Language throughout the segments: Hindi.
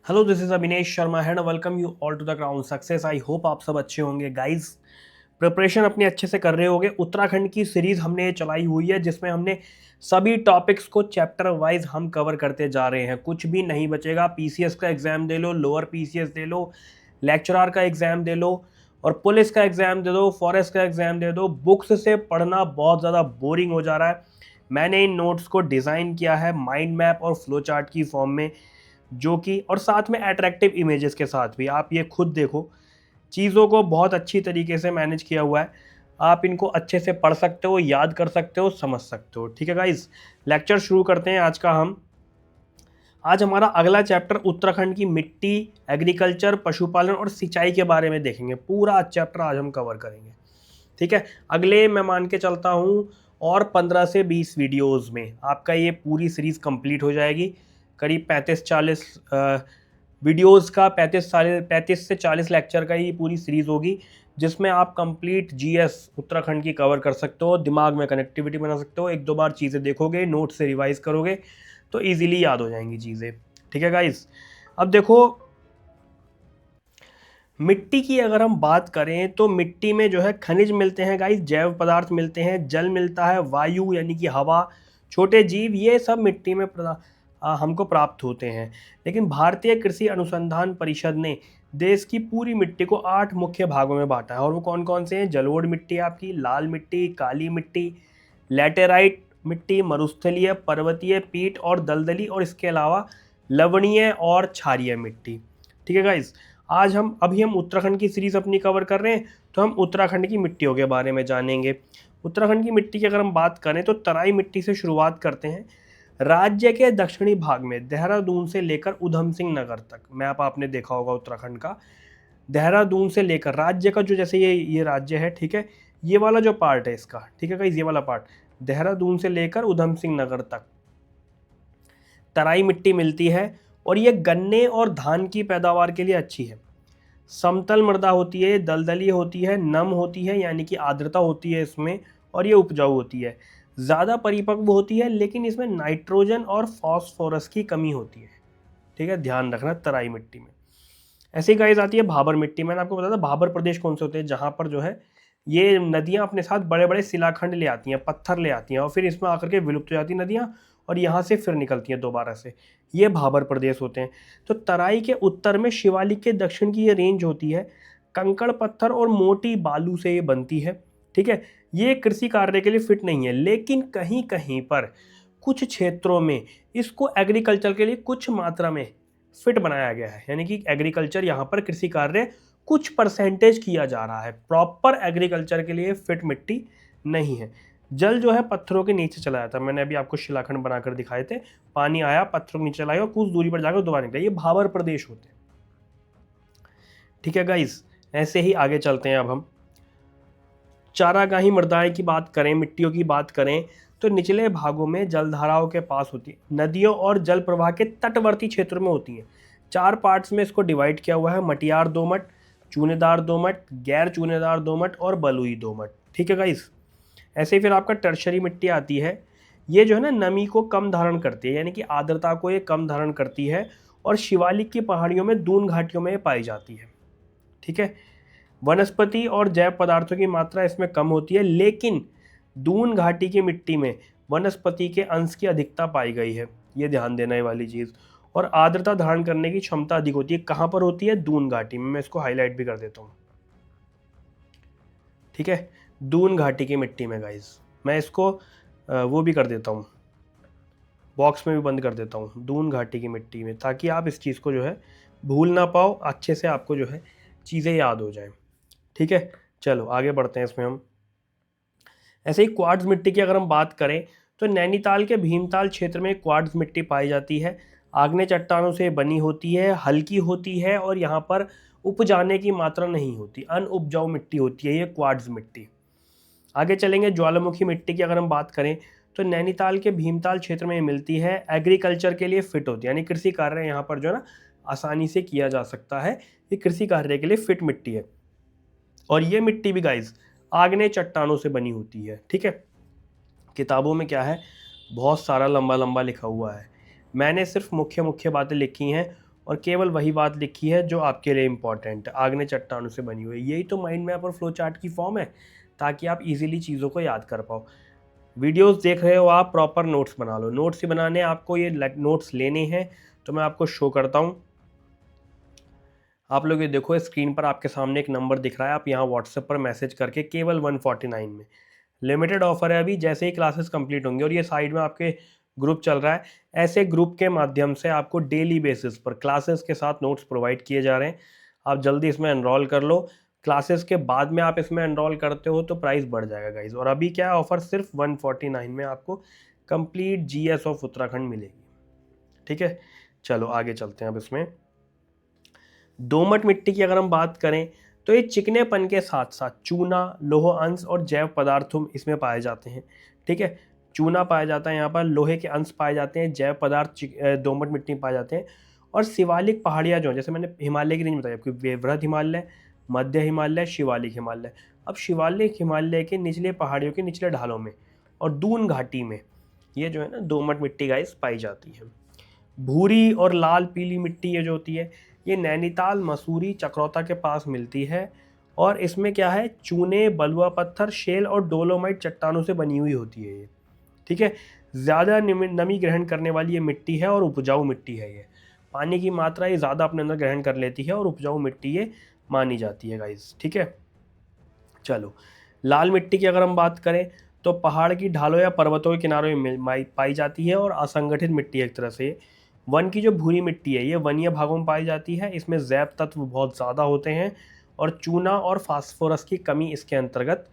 Hello, this is Avinesh Sharma and welcome you all to the Ground Success. I hope आप सब अच्छे होंगे गाइस। प्रिपरेशन अपनी अच्छे से कर रहे होंगे। उत्तराखंड की सीरीज हमने चलाई हुई है जिसमें हमने सभी टॉपिक्स को चैप्टर वाइज हम कवर करते जा रहे हैं। कुछ भी नहीं बचेगा। पीसीएस का एग्जाम दे लो, लोअर पीसीएस दे लो, लेक्चरर का एग्जाम दे लो और पुलिस का एग्जाम दे दो, फॉरेस्ट का एग्जाम दे दो। बुक्स से पढ़ना बहुत ज़्यादा बोरिंग हो जा रहा है। मैंने इन नोट्स को डिज़ाइन किया है माइंड मैप और फ्लो चार्ट की फॉर्म में, जो कि और साथ में अट्रैक्टिव इमेजेस के साथ भी। आप ये खुद देखो, चीज़ों को बहुत अच्छी तरीके से मैनेज किया हुआ है। आप इनको अच्छे से पढ़ सकते हो, याद कर सकते हो, समझ सकते हो। ठीक है गाइस, लेक्चर शुरू करते हैं आज का। आज हमारा अगला चैप्टर उत्तराखंड की मिट्टी, एग्रीकल्चर, पशुपालन और सिंचाई के बारे में देखेंगे। पूरा चैप्टर आज हम कवर करेंगे। ठीक है, अगले मैं मान के चलता हूँ और 15 से 20 वीडियोस में आपका ये पूरी सीरीज कंप्लीट हो जाएगी। करीब 35-40 वीडियोस का 35 से 40 लेक्चर का ये पूरी सीरीज होगी, जिसमें आप कंप्लीट जीएस उत्तराखंड की कवर कर सकते हो। दिमाग में कनेक्टिविटी बना सकते हो। एक दो बार चीज़ें देखोगे, नोट से रिवाइज करोगे तो इजीली याद हो जाएंगी चीज़ें। ठीक है गाइस, अब देखो, मिट्टी की अगर हम बात करें तो मिट्टी में जो है खनिज मिलते हैं गाइस, जैव पदार्थ मिलते हैं, जल मिलता है, वायु यानी कि हवा, छोटे जीव, ये सब मिट्टी में हमको प्राप्त होते हैं। लेकिन भारतीय कृषि अनुसंधान परिषद ने देश की पूरी मिट्टी को 8 मुख्य भागों में बांटा है। और वो कौन कौन से हैं? जलोढ़ मिट्टी, आपकी लाल मिट्टी, काली मिट्टी, लैटेराइट मिट्टी, मरुस्थलीय, पर्वतीय, पीट और दलदली, और इसके अलावा लवणीय और क्षारीय मिट्टी। ठीक है गाइस, आज हम उत्तराखंड की सीरीज अपनी कवर कर रहे हैं, तो हम उत्तराखंड की मिट्टियों के बारे में जानेंगे। उत्तराखंड की मिट्टी की अगर हम बात करें तो तराई मिट्टी से शुरुआत करते हैं। राज्य के दक्षिणी भाग में देहरादून से लेकर उधम सिंह नगर तक, मैप आपने देखा होगा उत्तराखंड का, देहरादून से लेकर राज्य का जो, जैसे ये राज्य है, ठीक है, ये वाला जो पार्ट है इसका, ठीक है गाइस, ये वाला पार्ट देहरादून से लेकर उधम सिंह नगर तक तराई मिट्टी मिलती है। और ये गन्ने और धान की पैदावार के लिए अच्छी है। समतल मृदा होती है, दलदली होती है, नम होती है यानी कि आर्द्रता होती है इसमें, और ये उपजाऊ होती है। ज़्यादा परिपक्व होती है, लेकिन इसमें नाइट्रोजन और फास्फोरस की कमी होती है। ठीक है, ध्यान रखना तराई मिट्टी में। ऐसे ही गाइस आती है भाबर मिट्टी। मैंने आपको बताया था भाबर प्रदेश कौन से होते हैं, जहाँ पर जो है ये नदियाँ अपने साथ बड़े बड़े शिलाखंड ले आती हैं, पत्थर ले आती हैं, और फिर इसमें आकर के विलुप्त हो जाती हैं नदियाँ, और यहाँ से फिर निकलती हैं दोबारा से। ये भाबर प्रदेश होते हैं। तो तराई के उत्तर में शिवालिक के दक्षिण की ये रेंज होती है। कंकड़ पत्थर और मोटी बालू से ये बनती है। ठीक है, ये कृषि कार्य के लिए फिट नहीं है, लेकिन कहीं कहीं पर कुछ क्षेत्रों में इसको एग्रीकल्चर के लिए कुछ मात्रा में फिट बनाया गया है। यानी कि एग्रीकल्चर, यहाँ पर कृषि कार्य कुछ परसेंटेज किया जा रहा है। प्रॉपर एग्रीकल्चर के लिए फिट मिट्टी नहीं है। जल जो है पत्थरों के नीचे चला जाता है। मैंने अभी आपको शिलाखंड बनाकर दिखाए थे। पानी आया, पत्थरों के नीचे चला गया, कुछ दूरी पर जाकर दोबारा निकला। ये भाबर प्रदेश होते हैं। ठीक है गाइस, ऐसे ही आगे चलते हैं। अब हम चारागाही मृदाएं की बात करें, मिट्टियों की बात करें, तो निचले भागों में जलधाराओं के पास होती है, नदियों और जल प्रवाह के तटवर्ती क्षेत्रों में होती हैं। 4 पार्ट्स में इसको डिवाइड किया हुआ है: मटियार दोमट, चूनेदार दोमट, गैर चूनेदार दोमट और बलुई दोमट। ठीक है गाइस, ऐसे ही फिर आपका टर्शरी मिट्टी आती है। ये जो है ना, नमी को कम धारण करती है, यानी कि आर्द्रता को ये कम धारण करती है, और शिवालिक की पहाड़ियों में, दून घाटियों में ये पाई जाती है। ठीक है, वनस्पति और जैव पदार्थों की मात्रा इसमें कम होती है, लेकिन दून घाटी की मिट्टी में वनस्पति के अंश की अधिकता पाई गई है। ये ध्यान देने वाली चीज़। और आर्द्रता धारण करने की क्षमता अधिक होती है। कहाँ पर होती है? दून घाटी में। मैं इसको हाईलाइट भी कर देता हूँ। ठीक है, दून घाटी की मिट्टी में गाइस, मैं इसको वो भी कर देता हूँ, बॉक्स में भी बंद कर देता हूँ, दून घाटी की मिट्टी में, ताकि आप इस चीज़ को जो है भूल ना पाओ, अच्छे से आपको जो है चीज़ें याद हो जाएं। ठीक है, चलो आगे बढ़ते हैं इसमें हम। ऐसे ही क्वार्ट्ज मिट्टी की अगर हम बात करें तो नैनीताल के भीमताल क्षेत्र में क्वार्ट्ज मिट्टी पाई जाती है। आग्नेय चट्टानों से बनी होती है, हल्की होती है, और यहाँ पर उपजाने की मात्रा नहीं होती, अनउपजाऊ मिट्टी होती है ये क्वार्ट्ज मिट्टी। आगे चलेंगे, ज्वालामुखी मिट्टी की अगर हम बात करें तो नैनीताल के भीमताल क्षेत्र में ये मिलती है। एग्रीकल्चर के लिए फिट होती है, यानी कृषि कार्य यहाँ पर जो है ना आसानी से किया जा सकता है। ये कृषि कार्य के लिए फिट मिट्टी है। और ये मिट्टी भी गाइज आग्नेय चट्टानों से बनी होती है। ठीक है, किताबों में क्या है, बहुत सारा लंबा लंबा लिखा हुआ है। मैंने सिर्फ मुख्य मुख्य बातें लिखी हैं, और केवल वही बात लिखी है जो आपके लिए इंपॉर्टेंट है। आग्नेय चट्टानों से बनी हुई है। यही तो माइंड मैप और फ्लो चार्ट की फॉर्म है, ताकि आप इजीली चीज़ों को याद कर पाओ। वीडियोस देख रहे हो आप, प्रॉपर नोट्स बना लो। नोट्स ही बनाने आपको, ये नोट्स लेने हैं तो मैं आपको शो करता हूँ। आप लोग ये देखो, स्क्रीन पर आपके सामने एक नंबर दिख रहा है, आप यहाँ व्हाट्सएप पर मैसेज करके केवल 149 में, लिमिटेड ऑफर है अभी, जैसे ही क्लासेस कंप्लीट होंगे, और ये साइड में आपके ग्रुप चल रहा है, ऐसे ग्रुप के माध्यम से आपको डेली बेसिस पर क्लासेस के साथ नोट्स प्रोवाइड किए जा रहे हैं। आप जल्दी इसमें एनरोल कर लो। क्लासेस के बाद में आप इसमें एनरोल करते हो तो प्राइस बढ़ जाएगा गाइज। और अभी क्या है, ऑफर सिर्फ 149 में आपको कंप्लीट जीएस ऑफ उत्तराखंड मिलेगी। ठीक है, चलो आगे चलते हैं। अब इसमें दोमट मिट्टी की अगर हम बात करें तो ये चिकनेपन के साथ साथ चूना, लोह अंश और जैव पदार्थों इसमें पाए जाते हैं। ठीक है, चूना पाया जाता है यहाँ पर, लोहे के अंश पाए जाते हैं, जैव पदार्थ दोमट मिट्टी में पाए जाते हैं। और शिवालिक पहाड़ियाँ जो, जैसे मैंने हिमालय की रेंज बताई आपकी, वृहद हिमालय, मध्य हिमालय, शिवालिक हिमालय। अब शिवालिक हिमालय के निचले पहाड़ियों के निचले ढालों में और दून घाटी में ये जो है ना दोमट मिट्टी गाइस पाई जाती है। भूरी और लाल पीली मिट्टी ये जो होती है, ये नैनीताल, मसूरी, चक्रौता के पास मिलती है। और इसमें क्या है, चूने, बलुआ पत्थर, शेल और डोलोमाइट चट्टानों से बनी हुई होती है ये। ठीक है, ज़्यादा नमी ग्रहण करने वाली ये मिट्टी है और उपजाऊ मिट्टी है ये। पानी की मात्रा ये ज़्यादा अपने अंदर ग्रहण कर लेती है और उपजाऊ मिट्टी ये मानी जाती है गाइस। ठीक है, चलो लाल मिट्टी की अगर हम बात करें तो पहाड़ की ढालों या पर्वतों के किनारों में पाई जाती है और असंगठित मिट्टी है एक तरह से। वन की जो भूरी मिट्टी है ये वनीय भागों में पाई जाती है, इसमें जैव तत्व बहुत ज़्यादा होते हैं और चूना और फास्फोरस की कमी इसके अंतर्गत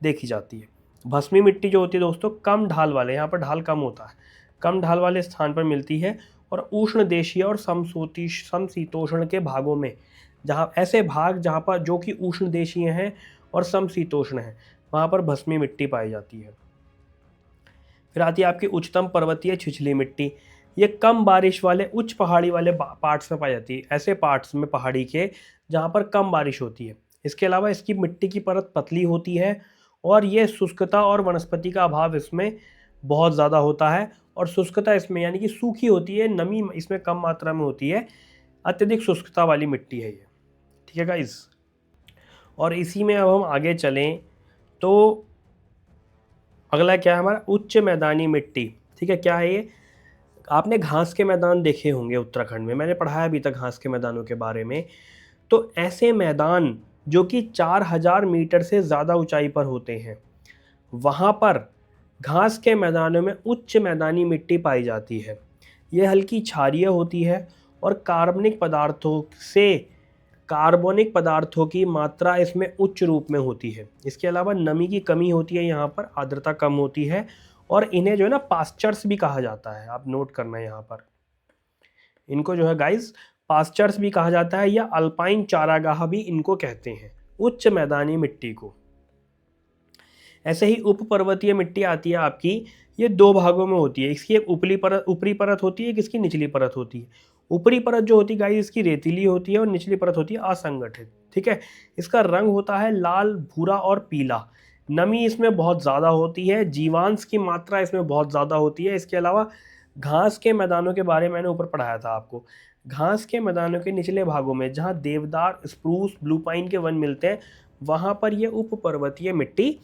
देखी जाती है। भस्मी मिट्टी जो होती है दोस्तों, कम ढाल वाले, यहाँ पर ढाल कम होता है, कम ढाल वाले स्थान पर मिलती है और उष्ण देशीय और समशीतोष्ण के भागों में, जहाँ ऐसे भाग जहाँ पर जो कि उष्ण देशीय हैं और समशीतोष्ण हैं, वहाँ पर भस्मी मिट्टी पाई जाती है। फिर आती है आपकी उच्चतम पर्वतीय छिछली मिट्टी। ये कम बारिश वाले उच्च पहाड़ी वाले पार्ट्स में पाई जाती है, ऐसे पार्ट्स में पहाड़ी के जहाँ पर कम बारिश होती है। इसके अलावा इसकी मिट्टी की परत पतली होती है और ये शुष्कता और वनस्पति का अभाव इसमें बहुत ज़्यादा होता है। और शुष्कता इसमें यानी कि सूखी होती है, नमी इसमें कम मात्रा में होती है, अत्यधिक शुष्कता वाली मिट्टी है ये। ठीक है गाइस, और इसी में अब हम आगे चलें तो अगला क्या है हमारा, उच्च मैदानी मिट्टी। ठीक है, क्या है ये, आपने घास के मैदान देखे होंगे उत्तराखंड में, मैंने पढ़ाया अभी तक घास के मैदानों के बारे में। तो ऐसे मैदान जो कि 4000 मीटर से ज़्यादा ऊंचाई पर होते हैं, वहाँ पर घास के मैदानों में उच्च मैदानी मिट्टी पाई जाती है। ये हल्की क्षारीय होती है और कार्बनिक पदार्थों की मात्रा इसमें उच्च रूप में होती है। इसके अलावा नमी की कमी होती है, यहाँ पर आर्द्रता कम होती है और इन्हें जो है ना पास्चर्स भी कहा जाता है। आप नोट करना है यहाँ पर, इनको जो है गाइस पास्चर्स भी कहा जाता है या अल्पाइन चारागाह भी इनको कहते हैं, उच्च मैदानी मिट्टी को। ऐसे ही उप पर्वतीय मिट्टी आती है आपकी, ये दो भागों में होती है। इसकी एक ऊपरी परत होती है, एक इसकी निचली परत होती है। ऊपरी परत जो होती है गाइस इसकी रेतीली होती है और निचली परत होती है असंगठित। ठीक है, इसका रंग होता है लाल, भूरा और पीला। नमी इसमें बहुत ज़्यादा होती है, जीवांश की मात्रा इसमें बहुत ज़्यादा होती है। इसके अलावा घास के मैदानों के बारे में मैंने ऊपर पढ़ाया था आपको। घास के मैदानों के निचले भागों में जहाँ देवदार, स्प्रूस, ब्लू पाइन के वन मिलते हैं, वहाँ पर यह उप पर्वतीय मिट्टी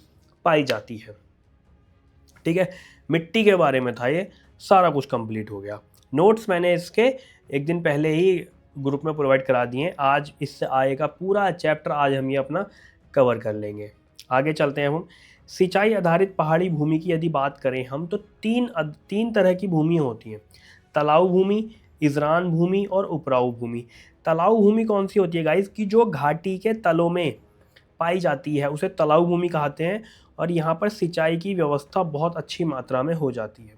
पाई जाती है। ठीक है, मिट्टी के बारे में था ये, सारा कुछ कंप्लीट हो गया। नोट्स मैंने इसके एक दिन पहले ही ग्रुप में प्रोवाइड करा दिए। आज इससे आएगा पूरा चैप्टर, आज हम ये अपना कवर कर लेंगे। आगे चलते हैं हम। सिंचाई आधारित पहाड़ी भूमि की यदि बात करें हम तो तीन तरह की भूमि होती हैं, तलाऊ भूमि, इजरान भूमि और उपराऊ भूमि। तलाऊ भूमि कौन सी होती है गाइस, की जो घाटी के तलों में पाई जाती है उसे तलाऊ भूमि कहते हैं और यहाँ पर सिंचाई की व्यवस्था बहुत अच्छी मात्रा में हो जाती है।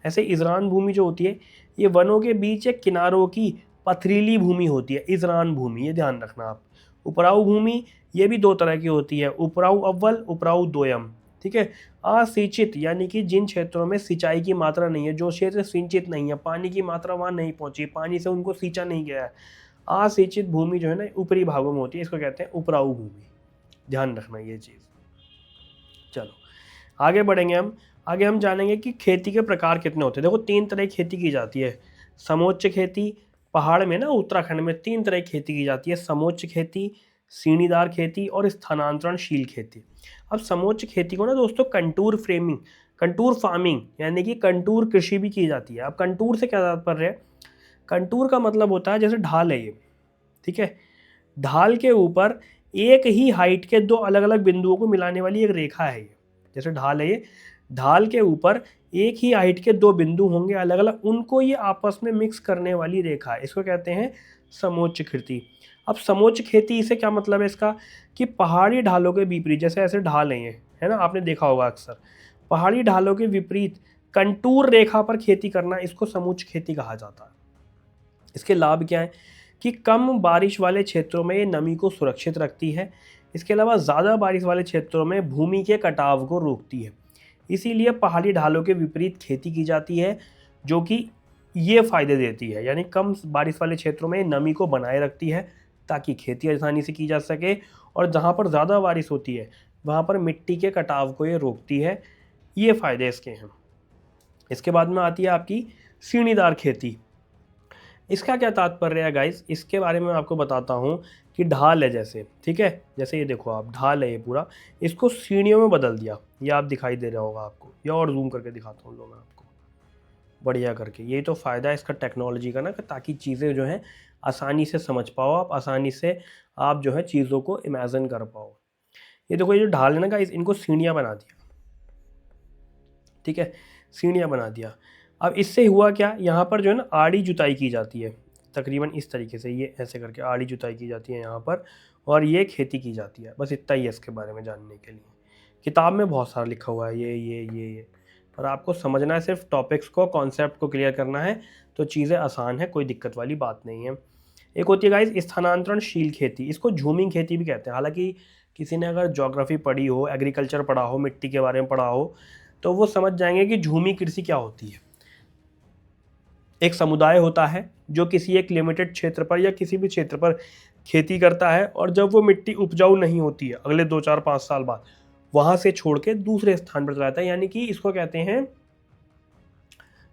ऐसे इजरान भूमि जो होती है ये वनों के बीच एक किनारों की पथरीली भूमि होती है, इजरान भूमि, ये ध्यान रखना आप। उपराऊ भूमि ये भी दो तरह की होती है, उपराऊ अव्वल, उपराऊ दोयम। ठीक है, असिंचित यानी कि जिन क्षेत्रों में सिंचाई की मात्रा नहीं है, जो क्षेत्र सिंचित नहीं है, पानी की मात्रा वहाँ नहीं पहुँची, पानी से उनको सींचा नहीं गया है, असिंचित भूमि जो है ना ऊपरी भागों में होती है, इसको कहते हैं उपराऊ भूमि। ध्यान रखना ये चीज़। चलो आगे बढ़ेंगे हम। आगे हम जानेंगे कि खेती के प्रकार कितने होते हैं। देखो 3 तरह की खेती की जाती है, समोच्च खेती, पहाड़ में ना उत्तराखंड में 3 तरह की खेती की जाती है, समोच्च खेती, सीढ़ीदार खेती और स्थानांतरणशील खेती। अब समोच्च खेती को ना दोस्तों कंटूर फार्मिंग यानी कि कंटूर कृषि भी की जाती है। अब कंटूर से क्या तात्पर्य है? कंटूर का मतलब होता है जैसे ढाल है ये, ठीक है, ढाल के ऊपर एक ही हाइट के दो अलग अलग बिंदुओं को मिलाने वाली एक रेखा है ये। जैसे ढाल है ये, ढाल के ऊपर एक ही हाइट के दो बिंदु होंगे अलग अलग, उनको ये आपस में मिक्स करने वाली रेखा है, इसको कहते हैं समोच्च खेती। अब समोच्च खेती से क्या मतलब है इसका? कि पहाड़ी ढालों के विपरीत, जैसे ऐसे ढाल हैं ये, है ना, आपने देखा होगा अक्सर, पहाड़ी ढालों के विपरीत कंटूर रेखा पर खेती करना, इसको समोच्च खेती कहा जाता है। इसके लाभ क्या है? कि कम बारिश वाले क्षेत्रों में ये नमी को सुरक्षित रखती है। इसके अलावा ज़्यादा बारिश वाले क्षेत्रों में भूमि के कटाव को रोकती है। इसीलिए पहाड़ी ढालों के विपरीत खेती की जाती है, जो कि ये फ़ायदे देती है, यानी कम बारिश वाले क्षेत्रों में नमी को बनाए रखती है ताकि खेती आसानी से की जा सके, और जहाँ पर ज़्यादा बारिश होती है वहाँ पर मिट्टी के कटाव को ये रोकती है। ये फ़ायदे इसके हैं। इसके बाद में आती है आपकी सीढ़ीदार खेती। इसका क्या तात्पर्य है गाइस? इसके बारे में आपको बताता हूँ कि ढाल है जैसे, ठीक है, जैसे ये देखो आप, ढाल है ये पूरा, इसको सीढ़ियों में बदल दिया। ये आप दिखाई दे रहा होगा आपको, या और जूम करके दिखाता हूँ लो मैं आपको बढ़िया करके। यही तो फ़ायदा है इसका टेक्नोलॉजी का ना, कि ताकि चीज़ें जो हैं आसानी से समझ पाओ आप, आसानी से आप जो है चीज़ों को इमेजिन कर पाओ। ये देखो, ये जो ढाल है ना गाइस, इनको सीढ़ियाँ बना दिया, ठीक है, सीढ़ियाँ बना दिया। अब इससे हुआ क्या? यहाँ पर जो है ना आड़ी जुताई की जाती है, तकरीबन इस तरीके से, ये ऐसे करके आड़ी जुताई की जाती है यहाँ पर, और ये खेती की जाती है। बस इतना ही है इसके बारे में जानने के लिए। किताब में बहुत सारा लिखा हुआ है ये, पर आपको समझना है, सिर्फ टॉपिक्स को, कॉन्सेप्ट को क्लियर करना है, तो चीज़ें आसान है, कोई दिक्कत वाली बात नहीं है। एक होती है गाइस स्थानांतरणशील खेती, इसको झूमिंग खेती भी कहते हैं। हालांकि किसी ने अगर ज्योग्राफी पढ़ी हो, एग्रीकल्चर पढ़ा हो, मिट्टी के बारे में पढ़ा हो, तो वो समझ जाएंगे कि झूमी कृषि क्या होती है। एक समुदाय होता है जो किसी एक लिमिटेड क्षेत्र पर या किसी भी क्षेत्र पर खेती करता है, और जब वो मिट्टी उपजाऊ नहीं होती है अगले 2 4 5 साल बाद, वहां से छोड़ के दूसरे स्थान पर चला जाता है। यानी कि इसको कहते हैं,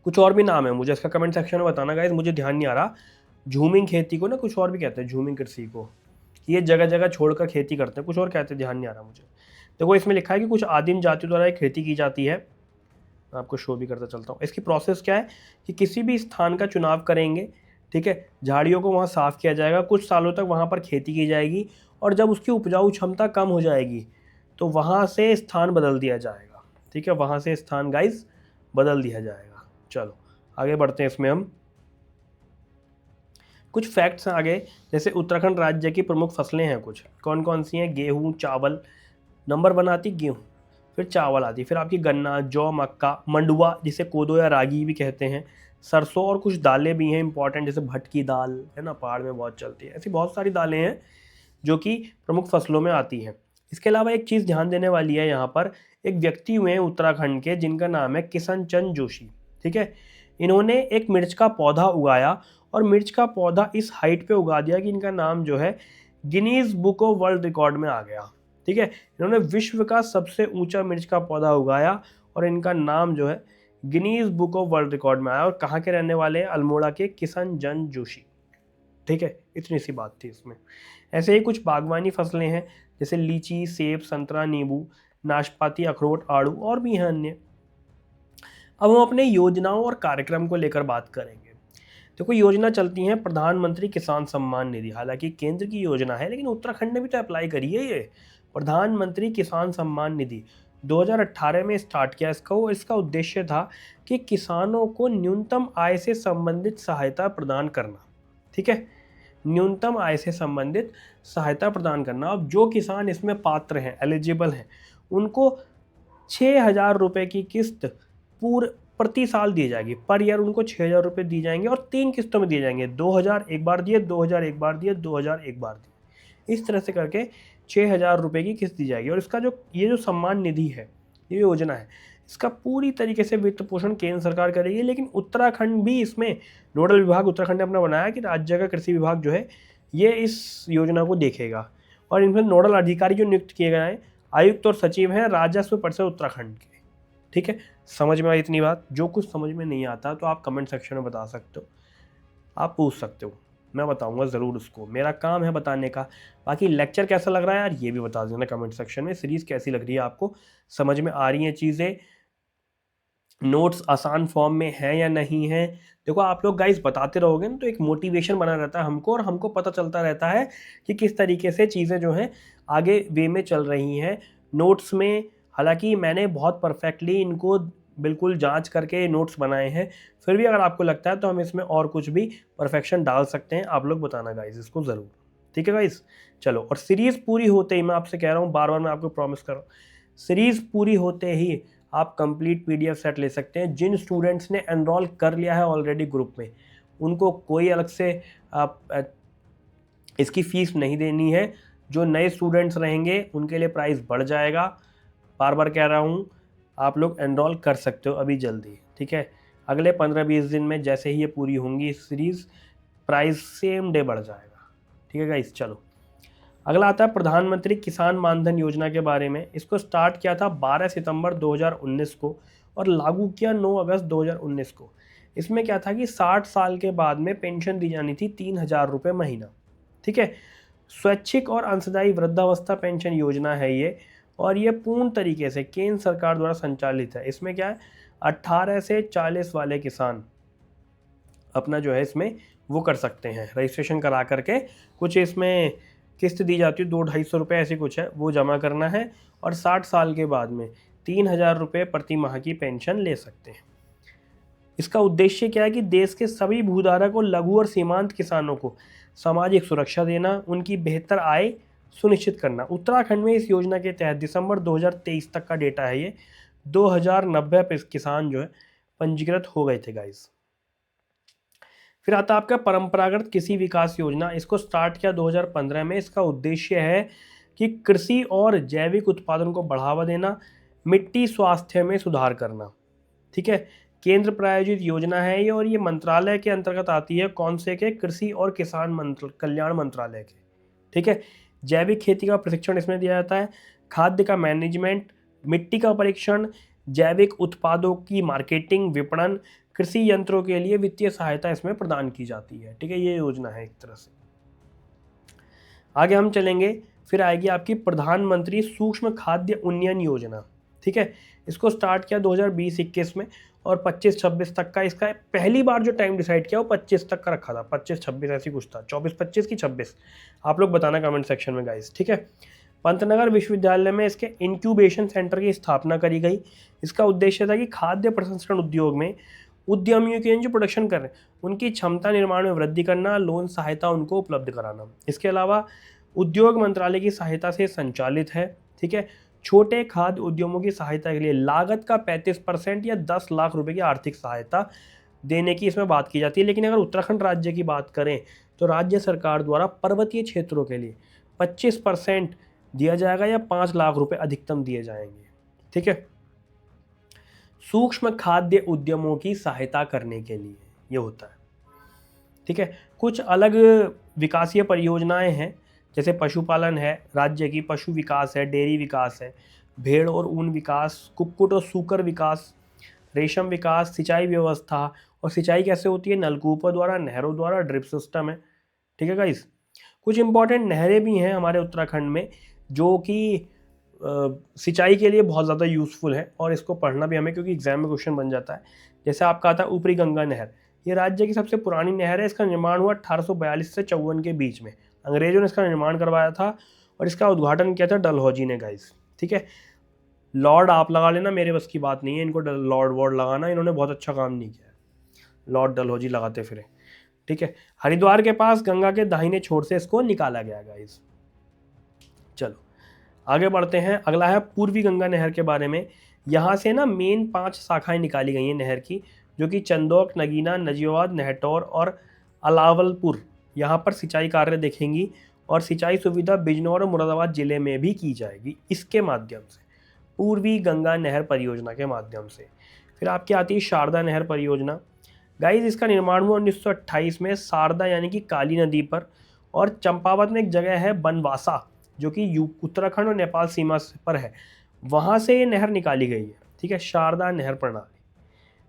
कुछ और भी नाम है, मुझे इसका कमेंट सेक्शन में बताना गाइस, मुझे ध्यान नहीं आ रहा। झूमिंग खेती को ना कुछ और भी कहते हैं, झूमिंग कृषि को, ये जगह जगह छोड़कर खेती करते हैं, कुछ और कहते हैं, ध्यान नहीं आ रहा मुझे। देखो इसमें लिखा है कि कुछ आदिम जातियों द्वारा खेती की जाती है। मैं आपको शो भी करता चलता हूँ। इसकी प्रोसेस क्या है? कि किसी भी स्थान का चुनाव करेंगे, ठीक है, झाड़ियों को वहाँ साफ़ किया जाएगा, कुछ सालों तक वहाँ पर खेती की जाएगी, और जब उसकी उपजाऊ क्षमता कम हो जाएगी तो वहाँ से स्थान बदल दिया जाएगा, ठीक है, वहाँ से स्थान गाइस बदल दिया जाएगा। चलो आगे बढ़ते हैं। इसमें हम कुछ फैक्ट्स हैं आगे, जैसे उत्तराखंड राज्य की प्रमुख फसलें हैं कुछ, कौन कौन सी हैं? गेहूँ, चावल, नंबर 1 आती गेहूँ, फिर चावल आती, फिर आपकी गन्ना, जौ, मक्का, मंडुआ जिसे कोदो या रागी भी कहते हैं, सरसों, और कुछ दालें भी हैं इंपॉर्टेंट, जैसे भटकी दाल है ना, पहाड़ में बहुत चलती है। ऐसी बहुत सारी दालें हैं जो कि प्रमुख फसलों में आती हैं। इसके अलावा एक चीज़ ध्यान देने वाली है, यहाँ पर एक व्यक्ति हुए हैं उत्तराखंड के जिनका नाम है किशन चंद जोशी, ठीक है। इन्होंने एक मिर्च का पौधा उगाया, और मिर्च का पौधा इस हाइट पे उगा दिया कि इनका नाम जो है Guinness book of world record में आ गया, ठीक है। इन्होंने विश्व का सबसे ऊंचा मिर्च का पौधा उगाया, और इनका नाम जो है Guinness book of world record में आया। और कहाँ के रहने वाले हैं? अल्मोड़ा के किशन चंद जोशी, ठीक है। इतनी सी बात थी इसमें। ऐसे ही कुछ बागवानी फसलें हैं, जैसे लीची, सेब, संतरा, नींबू, नाशपाती, अखरोट, आड़ू, और भी हैं अन्य। अब हम अपने योजनाओं और कार्यक्रम को लेकर बात करेंगे। देखो योजना चलती हैं प्रधानमंत्री किसान सम्मान निधि, हालांकि केंद्र की योजना है, लेकिन उत्तराखंड ने भी तो अप्लाई करी है ये प्रधानमंत्री किसान सम्मान निधि। 2018 में स्टार्ट किया इसका उद्देश्य था कि किसानों को न्यूनतम आय से संबंधित सहायता प्रदान करना, ठीक है, न्यूनतम आय से संबंधित सहायता प्रदान करना। अब जो किसान इसमें पात्र हैं, एलिजिबल हैं, उनको 6,000 रुपये की किस्त प्रति साल दी जाएगी। पर ईयर उनको 6,000 रुपये दी जाएंगे, और 3 किस्तों में दिए जाएंगे, 2,000 एक बार दिए, 2,000 एक बार दिए, 2,000 एक बार दिए। इस तरह से करके 6,000 रुपये की किस्त दी जाएगी। और इसका ये जो सम्मान निधि है, ये योजना है, इसका पूरी तरीके से वित्त पोषण केंद्र सरकार करेगी, लेकिन उत्तराखंड भी इसमें नोडल विभाग उत्तराखंड ने अपना बनाया कि राज्य का कृषि विभाग जो है ये इस योजना को देखेगा। और इनमें नोडल अधिकारी जो नियुक्त किए गए हैं, आयुक्त और सचिव हैं राजस्व परिषद उत्तराखंड के, ठीक है। समझ में आई इतनी बात? जो कुछ समझ में नहीं आता तो आप कमेंट सेक्शन में बता सकते हो। आप पूछ सकते हो, मैं बताऊंगा ज़रूर उसको, मेरा काम है बताने का। बाकी लेक्चर कैसा लग रहा है यार ये भी बता देना कमेंट सेक्शन में। सीरीज़ कैसी लग रही है आपको, समझ में आ रही हैं चीज़ें, नोट्स आसान फॉर्म में है या नहीं है। देखो आप लोग गाइस बताते रहोगे ना तो एक मोटिवेशन बना रहता है हमको, और हमको पता चलता रहता है कि किस तरीके से चीज़ें जो हैं आगे वे में चल रही हैं नोट्स में। हालांकि मैंने बहुत परफेक्टली इनको बिल्कुल जांच करके नोट्स बनाए हैं, फिर भी अगर आपको लगता है तो हम इसमें और कुछ भी परफेक्शन डाल सकते हैं। आप लोग बताना गाइस इसको ज़रूर, ठीक है गाइस। चलो, और सीरीज़ पूरी होते ही, मैं आपसे कह रहा हूँ बार बार, मैं आपको प्रॉमिस कर रहा हूँ, सीरीज़ पूरी होते ही आप कंप्लीट पीडीएफ सेट ले सकते हैं। जिन स्टूडेंट्स ने एनरोल कर लिया है ऑलरेडी ग्रुप में, उनको कोई अलग से आप इसकी फ़ीस नहीं देनी है। जो नए स्टूडेंट्स रहेंगे उनके लिए प्राइस बढ़ जाएगा। बार बार कह रहा हूँ, आप लोग एनरोल कर सकते हो अभी जल्दी, ठीक है। अगले 15-20 दिन में जैसे ही ये पूरी होंगी सीरीज़, प्राइस सेम डे बढ़ जाएगा, ठीक है गाइस। चलो, अगला आता है प्रधानमंत्री किसान मानधन योजना के बारे में। इसको स्टार्ट किया था 12 सितंबर 2019 को और लागू किया 9 अगस्त 2019 को। इसमें क्या था कि 60 साल के बाद में पेंशन दी जानी थी 3,000 रुपये महीना, ठीक है। स्वैच्छिक और अंशदायी वृद्धावस्था पेंशन योजना है ये, और ये पूर्ण तरीके से केंद्र सरकार द्वारा संचालित है। इसमें क्या है, 18 से 40 वाले किसान अपना जो है इसमें वो कर सकते हैं, रजिस्ट्रेशन करा करके। कुछ इसमें किस्त दी जाती है 200-250 रुपये ऐसी कुछ है, वो जमा करना है, और 60 साल के बाद में 3,000 रुपये प्रति माह की पेंशन ले सकते हैं। इसका उद्देश्य क्या है कि देश के सभी भूधारक और लघु और सीमांत किसानों को सामाजिक सुरक्षा देना, उनकी बेहतर आय सुनिश्चित करना। उत्तराखंड में इस योजना के तहत दिसंबर 2023 तक का डेटा है ये, 2090 किसान जो है पंजीकृत हो गए थे गाइस। फिर आता है आपका परंपरागत कृषि विकास योजना। इसको स्टार्ट किया 2015 में। इसका उद्देश्य है कि कृषि और जैविक उत्पादन को बढ़ावा देना, मिट्टी स्वास्थ्य में सुधार करना, ठीक है। केंद्र प्रायोजित योजना है ये, और ये मंत्रालय के अंतर्गत आती है। कौन से के, कृषि और किसान कल्याण मंत्रालय के, ठीक है। जैविक खेती का प्रशिक्षण इसमें दिया जाता है, खाद्य का मैनेजमेंट, मिट्टी का परीक्षण, जैविक उत्पादों की मार्केटिंग, विपणन, कृषि यंत्रों के लिए वित्तीय सहायता इसमें प्रदान की जाती है, ठीक है। ये योजना है एक तरह से। आगे हम चलेंगे, फिर आएगी आपकी प्रधानमंत्री सूक्ष्म खाद्य उन्नयन योजना, ठीक है। इसको स्टार्ट किया 2020-21 में, और 25-26 तक का इसका पहली बार जो टाइम डिसाइड किया वो 25 तक का रखा था, 25-26 ऐसी कुछ था, 24-25 की 26, आप लोग बताना कमेंट सेक्शन में गाइस, ठीक है। पंतनगर विश्वविद्यालय में इसके इंक्यूबेशन सेंटर की स्थापना करी गई। इसका उद्देश्य था कि खाद्य प्रसंस्करण उद्योग में उद्यमियों के जो प्रोडक्शन कर रहे हैं उनकी क्षमता निर्माण में वृद्धि करना, लोन सहायता उनको उपलब्ध कराना। इसके अलावा उद्योग मंत्रालय की सहायता से संचालित है, ठीक है। छोटे खाद्य उद्यमों की सहायता के लिए लागत का 35% या 10 लाख रुपए की आर्थिक सहायता देने की इसमें बात की जाती है। लेकिन अगर उत्तराखंड राज्य की बात करें तो राज्य सरकार द्वारा पर्वतीय क्षेत्रों के लिए 25% दिया जाएगा, या 5 लाख रुपए अधिकतम दिए जाएंगे, ठीक है। सूक्ष्म खाद्य उद्यमों की सहायता करने के लिए ये होता है, ठीक है। कुछ अलग विकासीय परियोजनाएं हैं, जैसे पशुपालन है, राज्य की पशु विकास है, डेयरी विकास है, भेड़ और ऊन विकास, कुक्कुट और सूकर विकास, रेशम विकास, सिंचाई व्यवस्था। और सिंचाई कैसे होती है, नलकूपों द्वारा, नहरों द्वारा, ड्रिप सिस्टम है, ठीक है गाइस। कुछ इंपॉर्टेंट नहरें भी हैं हमारे उत्तराखंड में जो कि सिंचाई के लिए बहुत ज़्यादा यूज़फुल है, और इसको पढ़ना भी हमें, क्योंकि एग्जाम में क्वेश्चन बन जाता है। जैसे आपका आता है ऊपरी गंगा नहर, ये राज्य की सबसे पुरानी नहर है। इसका निर्माण हुआ 1842 से 54 के बीच में, अंग्रेजों ने इसका निर्माण करवाया था, और इसका उद्घाटन किया था डलहौजी ने गाइस, ठीक है। लॉर्ड आप लगा लेना, मेरे बस की बात नहीं है इनको लॉर्ड वॉर्ड लगाना, इन्होंने बहुत अच्छा काम नहीं किया, लॉर्ड डलहौजी लगाते फिरे, ठीक है। हरिद्वार के पास गंगा के दाहिने छोर से इसको निकाला गया गाइस। चलो आगे बढ़ते हैं, अगला है पूर्वी गंगा नहर के बारे में। यहाँ से ना मेन 5 शाखाएं निकाली गई हैं नहर की, जो कि चंदौक, नगीना, नजीबाबाद, नहटौर और अलावलपुर, यहाँ पर सिंचाई कार्य देखेंगी, और सिंचाई सुविधा बिजनौर और मुरादाबाद जिले में भी की जाएगी इसके माध्यम से, पूर्वी गंगा नहर परियोजना के माध्यम से। फिर आपकी आती है शारदा नहर परियोजना। गाइज इसका निर्माण हुआ 1928 में, शारदा यानी कि काली नदी पर, और चंपावत में एक जगह है बनवासा, जो कि उत्तराखंड और नेपाल सीमा पर है, वहाँ से ये नहर निकाली गई है, ठीक है, शारदा नहर प्रणाली,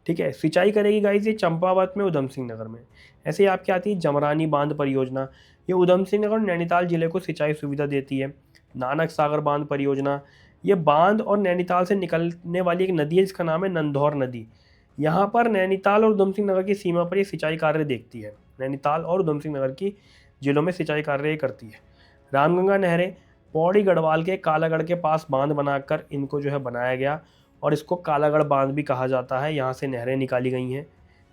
ठीक है। सिंचाई करेगी गाइस ये चंपावत में, उधम सिंह नगर में। ऐसे ही आपकी आती है जमरानी बांध परियोजना, ये उधम सिंह नगर और नैनीताल जिले को सिंचाई सुविधा देती है। नानक सागर बांध परियोजना, ये बांध और नैनीताल से निकलने वाली एक नदी है जिसका नाम है नंदौर नदी। यहाँ पर नैनीताल और उधम सिंह नगर की सीमा पर ये सिंचाई कार्य देखती है। नैनीताल और उधम सिंह नगर की जिलों में सिंचाई कार्य करती है। रामगंगा नहरें, पौड़ी गढ़वाल के कालागढ़ के पास बांध बनाकर इनको जो है बनाया गया और इसको कालागढ़ बांध भी कहा जाता है, यहाँ से नहरें निकाली गई हैं।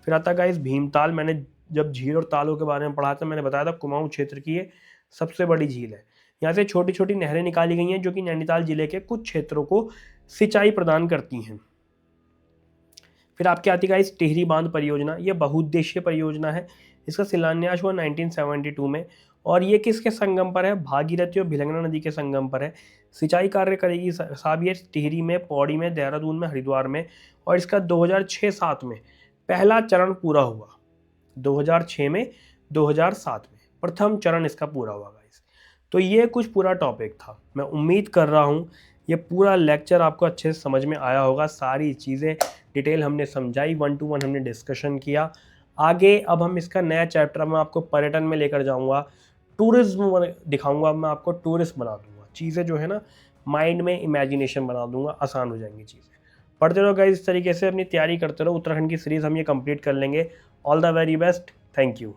फिर आता है गाइस भीमताल, मैंने जब झील और तालों के बारे में पढ़ा था मैंने बताया था कुमाऊं क्षेत्र की ये सबसे बड़ी झील है। यहाँ से छोटी छोटी नहरें निकाली गई हैं जो कि नैनीताल जिले के कुछ क्षेत्रों को सिंचाई प्रदान करती हैं। फिर आपके आती है इस टिहरी बांध परियोजना, ये बहुउद्देशीय परियोजना है। इसका शिलान्यास हुआ 1972 में और ये किसके संगम पर है? भागीरथी और भिलंगना नदी के संगम पर है। सिंचाई कार्य करेगी साहब ये टिहरी में, पौड़ी में, देहरादून में, हरिद्वार में। और इसका 2006-07 में पहला चरण पूरा हुआ। 2006 में, 2007 में प्रथम चरण इसका पूरा हुआ गाइस। तो ये कुछ पूरा टॉपिक था। मैं उम्मीद कर रहा हूँ ये पूरा लेक्चर आपको अच्छे से समझ में आया होगा। सारी चीज़ें डिटेल हमने समझाई, 1 to 1 हमने डिस्कशन किया। आगे अब हम इसका नया चैप्टर मैं आपको पर्यटन में लेकर जाऊंगा, टूरिज्म दिखाऊंगा, मैं आपको टूरिस्ट बना दूंगा। चीज़ें जो है ना माइंड में इमेजिनेशन बना दूंगा, आसान हो जाएंगी चीज़ें। पढ़ते रहो गाइस, इस तरीके से अपनी तैयारी करते रहो। उत्तराखंड की सीरीज़ हम ये कंप्लीट कर लेंगे। All the very best, thank you.